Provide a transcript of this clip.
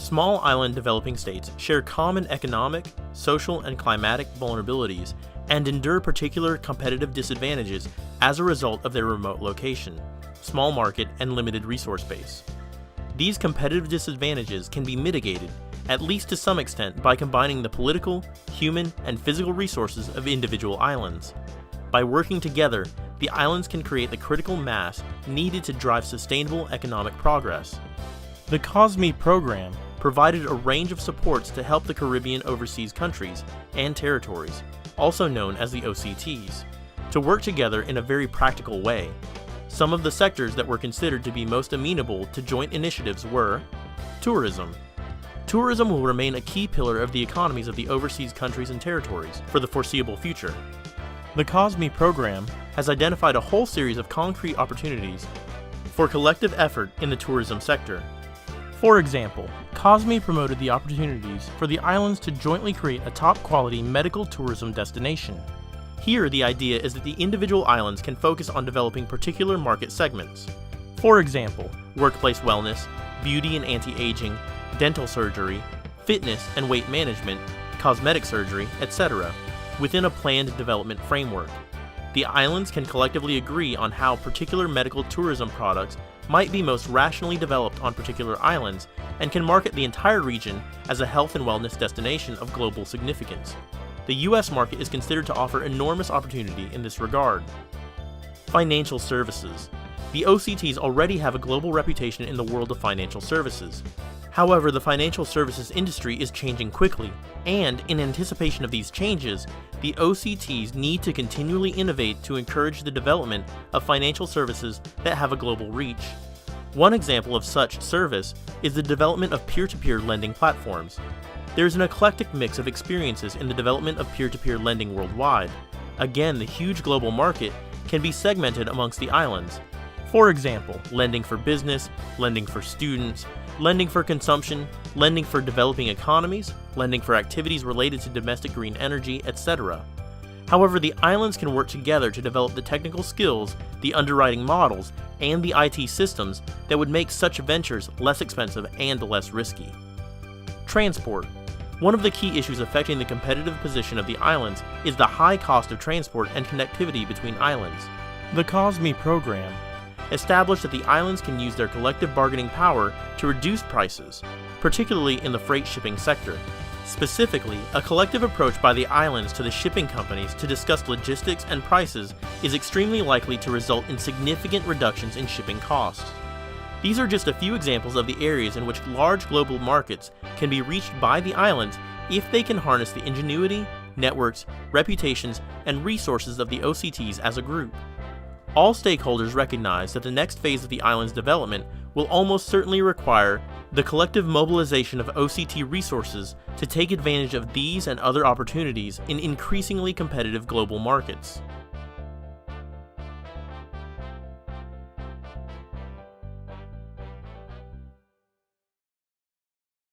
Small island developing states share common economic, social, and climatic vulnerabilities and endure particular competitive disadvantages as a result of their remote location, small market, and limited resource base. These competitive disadvantages can be mitigated, at least to some extent, by combining the political, human, and physical resources of individual islands. By working together, the islands can create the critical mass needed to drive sustainable economic progress. The COSME program provided a range of supports to help the Caribbean overseas countries and territories, also known as the OCTs, to work together in a very practical way. Some of the sectors that were considered to be most amenable to joint initiatives were tourism. Tourism will remain a key pillar of the economies of the overseas countries and territories for the foreseeable future. The COSME program has identified a whole series of concrete opportunities for collective effort in the tourism sector. For example, COSME promoted the opportunities for the islands to jointly create a top-quality medical tourism destination. Here, the idea is that the individual islands can focus on developing particular market segments. For example, workplace wellness, beauty and anti-aging, dental surgery, fitness and weight management, cosmetic surgery, etc., within a planned development framework. The islands can collectively agree on how particular medical tourism products might be most rationally developed on particular islands and can market the entire region as a health and wellness destination of global significance. The U.S. market is considered to offer enormous opportunity in this regard. Financial services. The OCTs already have a global reputation in the world of financial services. However, the financial services industry is changing quickly, and in anticipation of these changes, the OCTs need to continually innovate to encourage the development of financial services that have a global reach. One example of such service is the development of peer-to-peer lending platforms. There is an eclectic mix of experiences in the development of peer-to-peer lending worldwide. Again, the huge global market can be segmented amongst the islands. For example, lending for business, lending for students, lending for consumption, lending for developing economies, lending for activities related to domestic green energy, etc. However, the islands can work together to develop the technical skills, the underwriting models, and the IT systems that would make such ventures less expensive and less risky. Transport. One of the key issues affecting the competitive position of the islands is the high cost of transport and connectivity between islands. The COSME program established that the islands can use their collective bargaining power to reduce prices, particularly in the freight shipping sector. Specifically, a collective approach by the islands to the shipping companies to discuss logistics and prices is extremely likely to result in significant reductions in shipping costs. These are just a few examples of the areas in which large global markets can be reached by the islands if they can harness the ingenuity, networks, reputations, and resources of the OCTs as a group. All stakeholders recognize that the next phase of the island's development will almost certainly require the collective mobilization of OCT resources to take advantage of these and other opportunities in increasingly competitive global markets.